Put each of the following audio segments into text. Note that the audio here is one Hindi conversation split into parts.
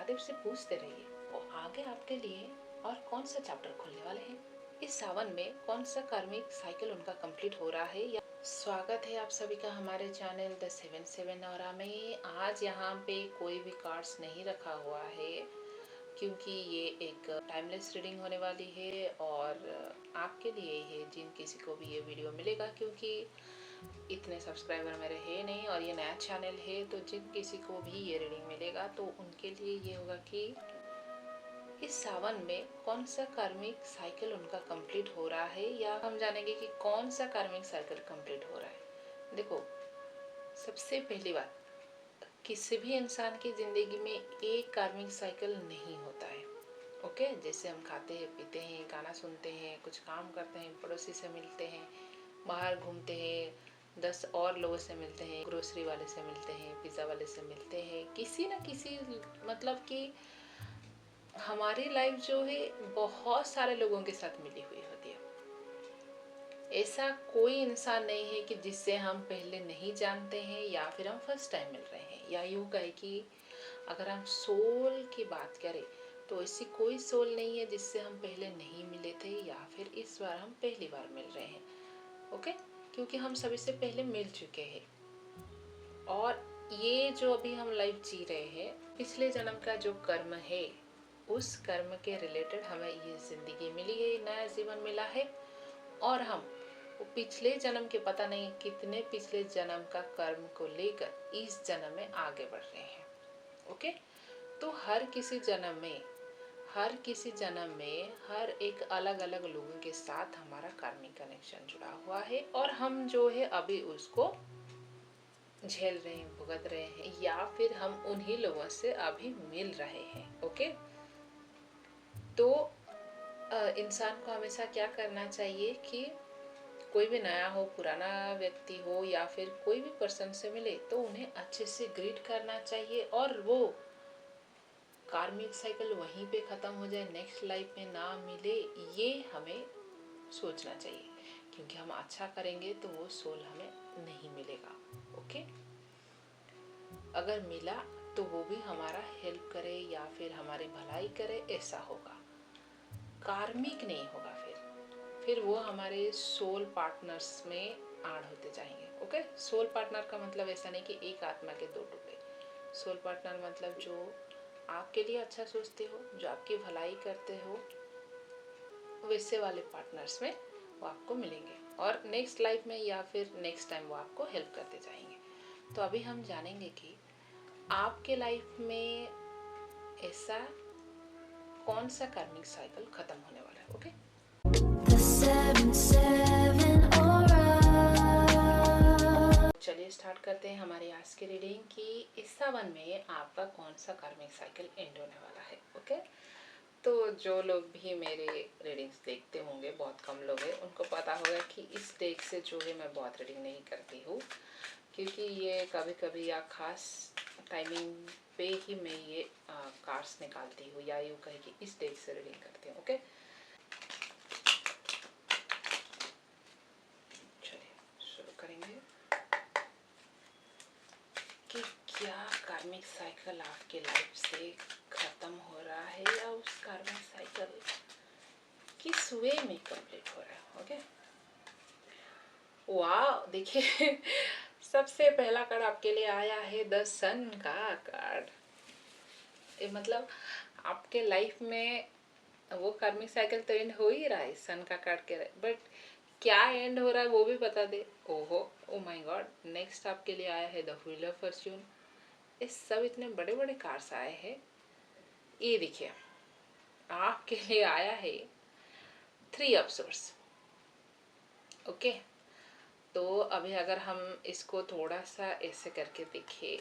महादेव से पूछते रहिए और आगे आपके लिए और कौन सा चैप्टर खुलने वाले हैं, इस सावन में कौन सा कार्मिक साइकिल उनका कंप्लीट हो रहा है। या स्वागत है आप सभी का हमारे चैनल द 77 और में। आज यहाँ पे कोई भी कार्ड्स नहीं रखा हुआ है क्योंकि ये एक टाइमलेस रीडिंग होने वाली है और आपके लिए है जिन किसी को भी ये वीडियो मिलेगा, क्योंकि इतने सब्सक्राइबर मेरे है नहीं और ये नया चैनल है, तो जिन किसी को भी ये रीडिंग मिलेगा तो उनके लिए ये होगा कि इस सावन में कौन सा कार्मिक साइकिल उनका कंप्लीट हो रहा है, या हम जानेंगे कि कौन सा कार्मिक साइकिल कंप्लीट हो रहा है। देखो, सबसे पहली बात, किसी भी इंसान की ज़िंदगी में एक कार्मिक साइकिल नहीं होता है। ओके, जैसे हम खाते हैं, पीते हैं, गाना सुनते हैं, कुछ काम करते हैं, पड़ोसी से मिलते हैं, बाहर घूमते हैं, 10 और लोगों से मिलते हैं, ग्रोसरी वाले से मिलते हैं, पिज़्ज़ा वाले से मिलते हैं, किसी न किसी मतलब कि हमारी लाइफ जो है बहुत सारे लोगों के साथ मिली हुई होती है। ऐसा कोई इंसान नहीं है कि जिससे हम पहले नहीं जानते हैं या फिर हम फर्स्ट टाइम मिल रहे हैं। या यूँ कहे कि अगर हम सोल की बात करें तो ऐसी कोई सोल नहीं है जिससे हम पहले नहीं मिले थे या फिर इस बार हम पहली बार मिल रहे हैं। ओके, क्योंकि हम सभी से पहले मिल चुके हैं और ये जो अभी हम लाइफ जी रहे हैं, पिछले जन्म का जो कर्म है उस कर्म के रिलेटेड हमें ये जिंदगी मिली है, नया जीवन मिला है और हम वो पिछले जन्म के पता नहीं कितने पिछले जन्म का कर्म को लेकर इस जन्म में आगे बढ़ रहे हैं। ओके, तो हर किसी जन्म में हर एक अलग अलग लोगों के साथ हमारा कार्मिक कनेक्शन जुड़ा हुआ है और हम जो है अभी उसको झेल रहे हैं, भुगत रहे हैं, या फिर हम उन्हीं लोगों से अभी मिल रहे हैं। ओके, तो इंसान को हमेशा क्या करना चाहिए कि कोई भी नया हो, पुराना व्यक्ति हो या फिर कोई भी पर्सन से मिले तो उन्हें अच्छे से ग्रीट करना चाहिए और वो कार्मिक साइकिल वहीं पे ख़त्म हो जाए, नेक्स्ट लाइफ में ना मिले, ये हमें सोचना चाहिए। क्योंकि हम अच्छा करेंगे तो वो सोल हमें नहीं मिलेगा। ओके, अगर मिला तो वो भी हमारा हेल्प करे या फिर हमारी भलाई करे, ऐसा होगा। कार्मिक नहीं होगा, फिर वो हमारे सोल पार्टनर्स में ऐड होते जाएंगे। ओके, सोल पार्टनर का मतलब ऐसा नहीं कि एक आत्मा के दो टुकड़े। सोल पार्टनर मतलब जो आपके लिए अच्छा सोचते हो, जो आपकी भलाई करते हो, वैसे वाले पार्टनर्स में वो आपको मिलेंगे और नेक्स्ट लाइफ में या फिर नेक्स्ट टाइम वो आपको हेल्प करते जाएंगे। तो अभी हम जानेंगे कि आपके लाइफ में ऐसा कौन सा कार्मिक साइकिल खत्म होने वाला है। ओके, चलिए स्टार्ट करते हैं हमारी आज की रीडिंग कि इस सावन में आपका कौन सा कार्मिक साइकिल एंड होने वाला है। ओके, तो जो लोग भी मेरे रीडिंग्स देखते होंगे, बहुत कम लोग हैं, उनको पता होगा कि इस डेक से जो है मैं बहुत रीडिंग नहीं करती हूँ, क्योंकि ये कभी कभी या खास टाइमिंग पे ही मैं ये कार्ड्स निकालती हूँ, या यूँ कहे कि इस डेक से रीडिंग करती हूँ। ओके, चलिए शुरू करेंगे कि क्या कार्मिक साइकिल आपके लाइफ से खत्म हो रहा है या उस कार्मिक साइकिल किस वे में कंप्लीट हो रहा है। ओके, वाह, देखिए सबसे पहला कार्ड आपके लिए आया है द सन का कार्ड। मतलब आपके लाइफ में वो कार्मिक साइकिल तो एंड हो ही रहा है सन का कार्ड के, बट क्या एंड हो रहा है वो भी बता दे। ओहो, ओ माय गॉड, नेक्स्ट आपके लिए आया है द व्हील ऑफ फॉर्च्यून। ये सब इतने बड़े बड़े कार्ड्स आए हैं। ये देखिए, आपके लिए आया है 3 ऑफ सोर्स। ओके, तो अभी अगर हम इसको थोड़ा सा ऐसे करके देखिए,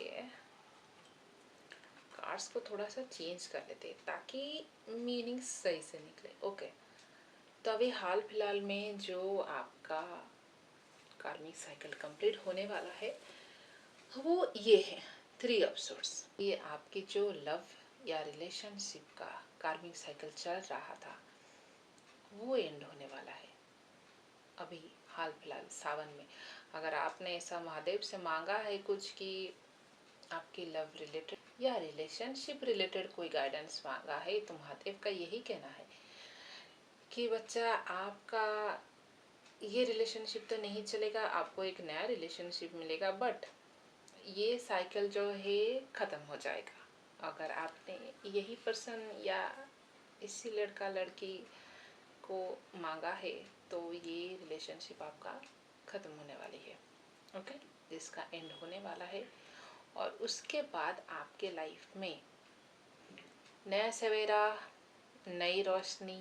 कार्ड्स को थोड़ा सा चेंज कर लेते ताकि मीनिंग सही से निकले। ओके, तो अभी हाल फिलहाल में जो आपका कार्मिक साइकिल कंप्लीट होने वाला है वो ये है 3 ऑफ सोर्स। ये आपकी जो लव या रिलेशनशिप का कार्मिक साइकिल चल रहा था वो एंड होने वाला है अभी हाल फिलहाल सावन में। अगर आपने ऐसा महादेव से मांगा है कुछ कि आपकी लव रिलेटेड या रिलेशनशिप रिलेटेड कोई गाइडेंस मांगा है, तो महादेव का यही कहना है कि बच्चा आपका ये रिलेशनशिप तो नहीं चलेगा, आपको एक नया रिलेशनशिप मिलेगा, बट ये साइकिल जो है ख़त्म हो जाएगा। अगर आपने यही पर्सन या इसी लड़का लड़की को मांगा है तो ये रिलेशनशिप आपका ख़त्म होने वाली है, ओके, जिसका एंड होने वाला है। और उसके बाद आपके लाइफ में नया सवेरा, नई रोशनी,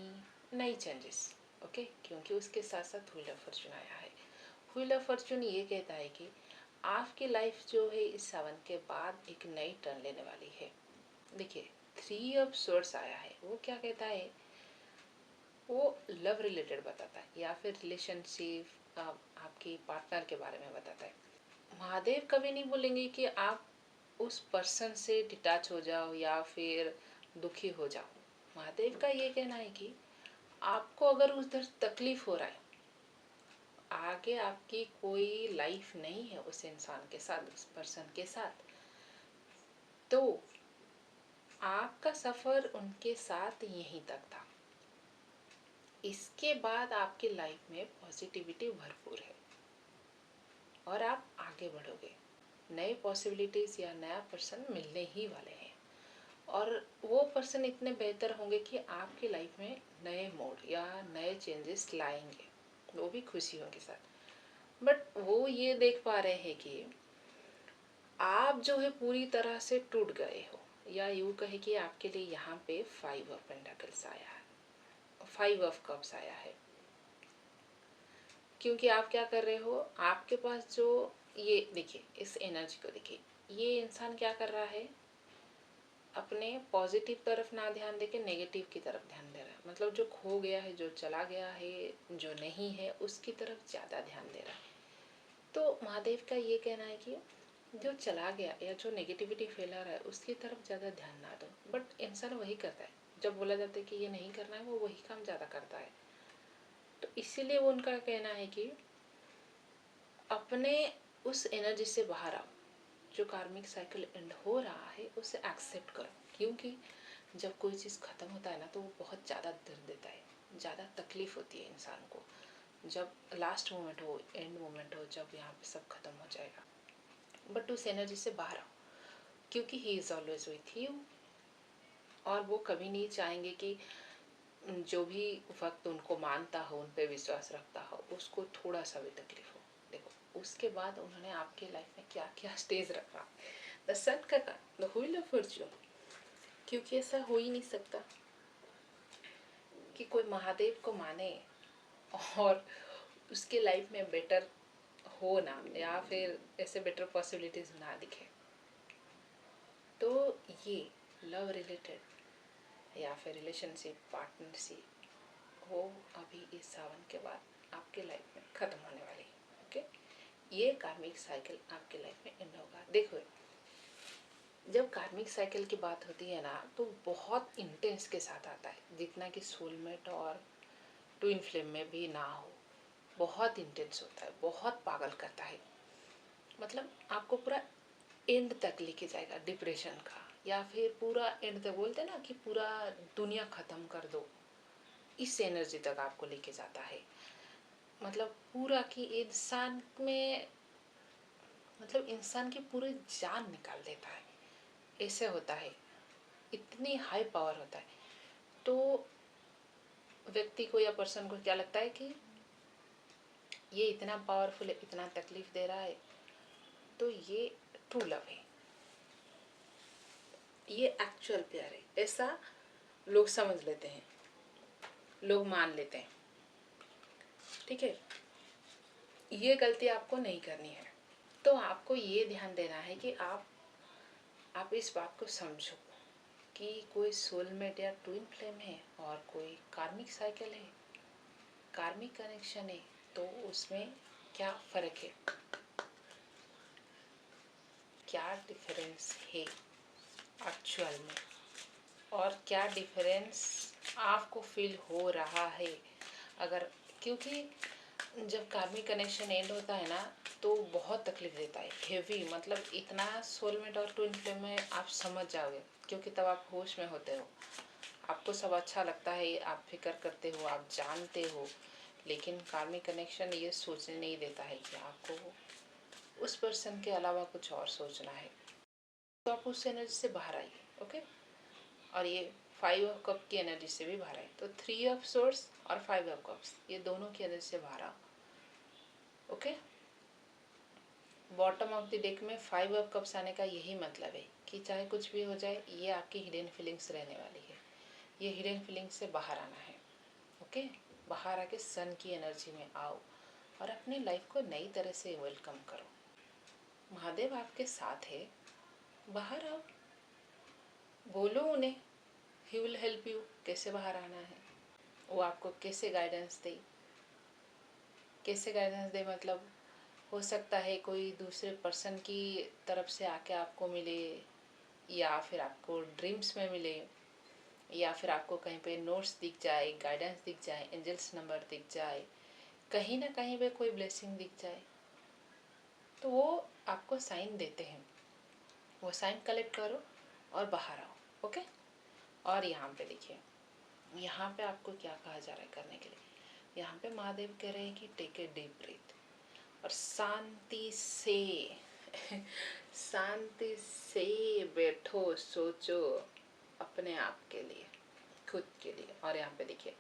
नई चेंजेस, ओके, क्योंकि उसके साथ साथ व्हील ऑफ फॉर्चून आया है। व्हील ऑफ फॉर्चून ये कहता है कि आपकी लाइफ जो है इस सावन के बाद एक नई टर्न लेने वाली है। देखिए, 3 ऑफ सोर्स आया है, वो क्या कहता है, वो लव रिलेटेड बताता है या फिर रिलेशनशिप, आपकी पार्टनर के बारे में बताता है। महादेव कभी नहीं बोलेंगे कि आप उस पर्सन से डिटैच हो जाओ या फिर दुखी हो जाओ। महादेव का ये कहना है कि आपको अगर उधर तकलीफ हो रहा है, आगे आपकी कोई लाइफ नहीं है उस इंसान के साथ, उस पर्सन के साथ, तो आपका सफ़र उनके साथ यहीं तक था। इसके बाद आपकी लाइफ में पॉजिटिविटी भरपूर है और आप आगे बढ़ोगे, नए पॉसिबिलिटीज़ या नया पर्सन मिलने ही वाले हैं, और वो पर्सन इतने बेहतर होंगे कि आपकी लाइफ में नए मोड या नए चेंजेस लाएंगे, वो भी खुशियों के साथ। बट वो ये देख पा रहे हैं कि आप जो है पूरी तरह से टूट गए हो, या यूँ कहे कि आपके लिए यहाँ पे 5 ऑफ पेंटाकल्स आया है, 5 ऑफ कप्स आया है। क्योंकि आप क्या कर रहे हो, आपके पास जो, ये देखिए इस एनर्जी को देखिए, ये इंसान क्या कर रहा है, अपने पॉजिटिव तरफ ना ध्यान देके नेगेटिव की तरफ ध्यान दे रहा है। मतलब जो खो गया है, जो चला गया है, जो नहीं है, उसकी तरफ ज़्यादा ध्यान दे रहा है। तो महादेव का ये कहना है कि जो चला गया या जो नेगेटिविटी फैला रहा है उसकी तरफ ज़्यादा ध्यान ना दो। बट इंसान वही करता है, जब बोला जाता है कि ये नहीं करना है, वो वही काम ज़्यादा करता है। तो इसीलिए वो उनका कहना है कि अपने उस एनर्जी से बाहर आओ, जो कार्मिक साइकिल एंड हो रहा है उसे एक्सेप्ट करो। क्योंकि जब कोई चीज़ ख़त्म होता है ना, तो वो बहुत ज़्यादा दर्द देता है, ज़्यादा तकलीफ़ होती है इंसान को। जब लास्ट मोमेंट हो, एंड मोमेंट हो, जब यहाँ पे सब खत्म हो जाएगा, बट उस एनर्जी से बाहर आओ, क्योंकि he is always with you. और वो कभी नहीं चाहेंगे कि जो भी वक्त उनको मानता हो, उन पर विश्वास रखता हो, उसको थोड़ा सा भी तकलीफ हो। देखो उसके बाद उन्होंने आपके लाइफ में क्या क्या स्टेज रखा, द सन का, द व्हील ऑफ फॉर्च्यून। क्योंकि ऐसा हो ही नहीं सकता कि कोई महादेव को माने और उसके लाइफ में बेटर हो ना, या फिर ऐसे बेटर पॉसिबिलिटीज ना दिखे। तो ये लव रिलेटेड या फिर रिलेशनशिप, पार्टनरशिप, वो अभी इस सावन के बाद आपके लाइफ में ख़त्म होने वाली है, ओके। ये कार्मिक साइकिल आपके लाइफ में एंड होगा। देखो, जब कार्मिक साइकिल की बात होती है ना, तो बहुत इंटेंस के साथ आता है, जितना कि सोलमेट और ट्विन फ्लेम में भी ना हो। बहुत इंटेंस होता है, बहुत पागल करता है। मतलब आपको पूरा एंड तक लेके जाएगा, डिप्रेशन का, या फिर पूरा एंड तक, बोलते हैं ना कि पूरा दुनिया ख़त्म कर दो, इस एनर्जी तक आपको लेके जाता है। मतलब पूरा कि इंसान में, मतलब इंसान की पूरी जान निकाल देता है, ऐसे होता है, इतनी हाई पावर होता है। तो व्यक्ति को या पर्सन को क्या लगता है कि ये इतना पावरफुल है, इतना तकलीफ दे रहा है, तो ये ट्रू लव है, ये एक्चुअल प्यार है, ऐसा लोग समझ लेते हैं, लोग मान लेते हैं। ठीक है, ये गलती आपको नहीं करनी है। तो आपको ये ध्यान देना है कि आप इस बात को समझो कि कोई सोलमेट या ट्विन फ्लेम है और कोई कार्मिक साइकिल है, कार्मिक कनेक्शन है, तो उसमें क्या फ़र्क है, क्या डिफरेंस है एक्चुअल में, और क्या डिफरेंस आपको फील हो रहा है। अगर, क्योंकि जब कार्मिक कनेक्शन एंड होता है ना, तो बहुत तकलीफ देता है, हेवी, मतलब इतना सोलमेट और ट्विन फ्लेम में आप समझ जाओगे, क्योंकि तब आप होश में होते हो, आपको सब अच्छा लगता है, आप फिक्र करते हो, आप जानते हो, लेकिन कार्मिक कनेक्शन ये सोचने नहीं देता है कि आपको उस पर्सन के अलावा कुछ और सोचना है। तो आप उस एनर्जी से बाहर आइए। ओके, और ये 5 ऑफ कप की एनर्जी से भी बाहर आए, तो 3 ऑफ सोर्स और 5 ऑफ कप्स, ये दोनों की एनर्जी से बाहर आओ। Okay, bottom of the deck में 5 ऑफ कप्स आने का यही मतलब है कि चाहे कुछ भी हो जाए, ये आपकी हिडन फीलिंग्स रहने वाली है, ये हिडन फीलिंग्स से बाहर आना है। ओके, बाहर आके सन की एनर्जी में आओ और अपनी लाइफ को नई तरह से वेलकम करो। महादेव आपके साथ है, बाहर आओ, बोलो उन्हें, ही विल हेल्प यू, कैसे बाहर आना है, वो आपको कैसे गाइडेंस दे। कैसे गाइडेंस दे मतलब, हो सकता है कोई दूसरे पर्सन की तरफ से आके आपको मिले, या फिर आपको ड्रीम्स में मिले, या फिर आपको कहीं पे नोट्स दिख जाए, गाइडेंस दिख जाए, एंजल्स नंबर दिख जाए, कहीं ना कहीं पे कोई ब्लेसिंग दिख जाए, तो वो आपको साइन देते हैं। वो साइन कलेक्ट करो और बाहर आओ। ओके, और यहाँ पे देखिए, यहाँ पे आपको क्या कहा जा रहा है करने के लिए। यहाँ पे महादेव कह रहे हैं कि टेक ए डीप ब्रीथ और शांति से शांति से बैठो, सोचो अपने आप के लिए, खुद के लिए। और यहाँ पे देखिए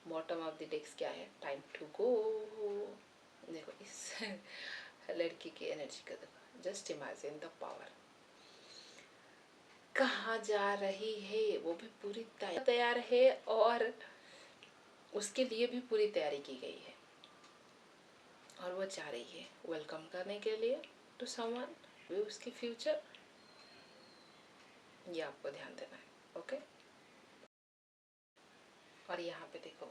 बॉटम ऑफ द डेस्क क्या है, टाइम टू गो। देखो इस लड़की की एनर्जी का देखो, जस्ट इमेजिन द पावर, कहाँ जा रही है, वो भी पूरी तैयार है, और उसके लिए भी पूरी तैयारी की गई है, और वो जा रही है वेलकम करने के लिए टू समवन, वे उसकी फ्यूचर, ये आपको ध्यान देना है। ओके, और यहाँ पे देखो,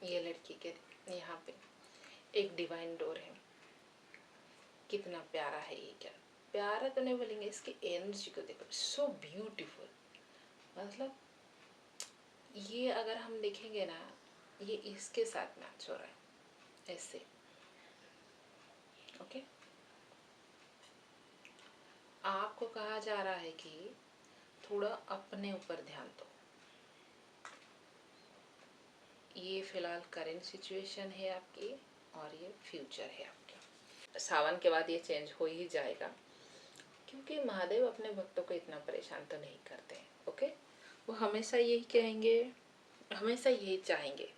ये लड़की के यहाँ पे एक डिवाइन डोर है, कितना प्यारा है ये, क्या प्यारा तो नहीं बोलेंगे, इसकी एनर्जी को देखो, सो ब्यूटीफुल। मतलब ये अगर हम देखेंगे ना, ये इसके साथ मैच हो रहा है ऐसे। ओके, आपको कहा जा रहा है कि थोड़ा अपने ऊपर ध्यान दो। ये फिलहाल करेंट सिचुएशन है आपकी, और ये फ्यूचर है आपका। सावन के बाद ये चेंज हो ही जाएगा, क्योंकि महादेव अपने भक्तों को इतना परेशान तो नहीं करते हैं। ओके, वो हमेशा यही कहेंगे, हमेशा यही चाहेंगे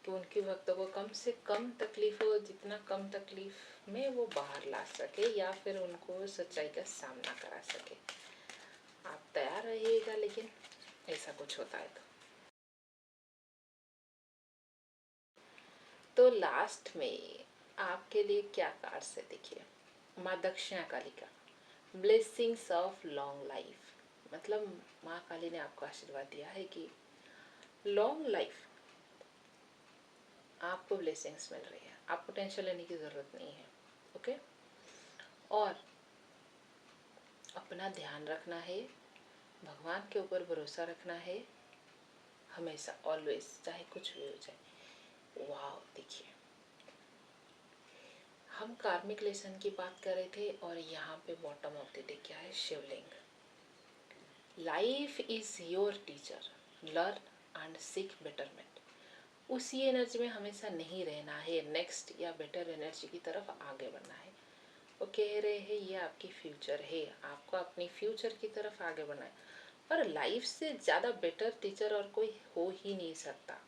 कि उनके भक्तों को कम से कम तकलीफ हो, जितना कम तकलीफ में वो बाहर ला सके, या फिर उनको सच्चाई का सामना करा सके। आप तैयार रहिएगा, लेकिन ऐसा कुछ होता है तो लास्ट में आपके लिए क्या कार्ड्स है देखिए। माँ दक्षिणा काली का ब्लेसिंग्स ऑफ लॉन्ग लाइफ, मतलब माँ काली ने आपको आशीर्वाद दिया है कि लॉन्ग लाइफ आपको ब्लेसिंग्स मिल रही है, आपको टेंशन लेने की ज़रूरत नहीं है। ओके, और अपना ध्यान रखना है, भगवान के ऊपर भरोसा रखना है हमेशा, ऑलवेज, चाहे कुछ भी हो जाए। वाह, देखिए हम कार्मिक लेसन की बात कर रहे थे, और यहाँ पे बॉटम ऑफ द डे क्या है, Shivling. Life is your teacher, learn and seek betterment. उसी एनर्जी में हमेशा नहीं रहना है, नेक्स्ट या बेटर एनर्जी की तरफ आगे बढ़ना है। वो कह रहे हैं ये आपकी फ्यूचर है, आपको अपनी फ्यूचर की तरफ आगे बढ़ना है, और लाइफ से ज़्यादा बेटर टीचर और कोई हो ही नहीं सकता,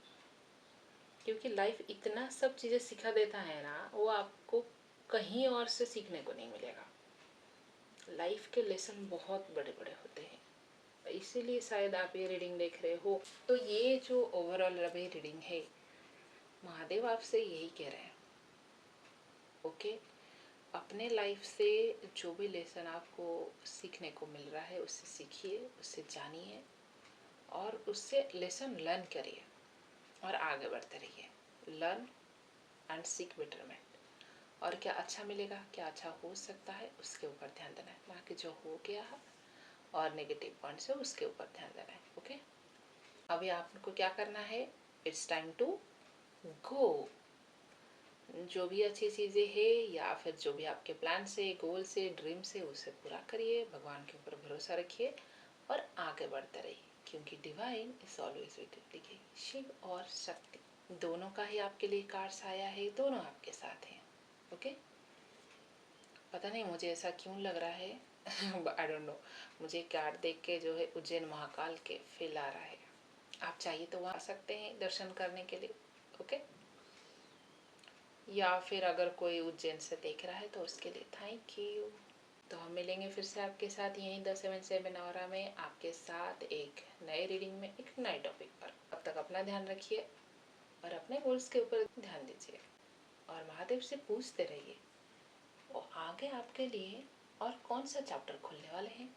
क्योंकि लाइफ इतना सब चीज़ें सिखा देता है ना, वो आपको कहीं और से सीखने को नहीं मिलेगा। लाइफ के लेसन बहुत बड़े बड़े होते हैं, इसीलिए शायद आप ये रीडिंग देख रहे हो। तो ये जो ओवरऑल अभी रीडिंग है, महादेव आपसे यही कह रहे हैं। ओके, अपने लाइफ से जो भी लेसन आपको सीखने को मिल रहा है, उससे सीखिए, उससे जानिए, और उससे लेसन लर्न करिए और आगे बढ़ते रहिए। लर्न एंड सीक बेटरमेंट, और क्या अच्छा मिलेगा, क्या अच्छा हो सकता है, उसके ऊपर ध्यान देना है, बाकी जो हो गया है और नेगेटिव पॉइंट्स है उसके ऊपर ध्यान देना है। ओके, अभी आपको क्या करना है, इट्स टाइम टू गो। जो भी अच्छी चीज़ें हैं या फिर जो भी आपके प्लान से, गोल से, ड्रीम से, उसे पूरा करिए, भगवान के ऊपर भरोसा रखिए और आगे बढ़ते रहिए, क्योंकि divine is always with you. देखिए, शिव और शक्ति दोनों का ही आपके लिए कार्ड्स आया है, दोनों आपके साथ हैं। ओके, पता नहीं मुझे ऐसा क्यों लग रहा है, आई डोंट नो, मुझे कार्ड देख के जो है उज्जैन महाकाल के फील आ रहा है। आप चाहिए तो वहाँ आ सकते हैं दर्शन करने के लिए। ओके, या फिर अगर कोई उज्जैन से देख रहा है तो उसके लिए थैंक यू। तो हम मिलेंगे फिर से आपके साथ यहीं द 7/7 ऑरा में, आपके साथ एक नए रीडिंग में, एक नए टॉपिक पर। अब तक अपना ध्यान रखिए और अपने गोल्स के ऊपर ध्यान दीजिए और महादेव से पूछते रहिए वो आगे आपके लिए और कौन सा चैप्टर खुलने वाले हैं।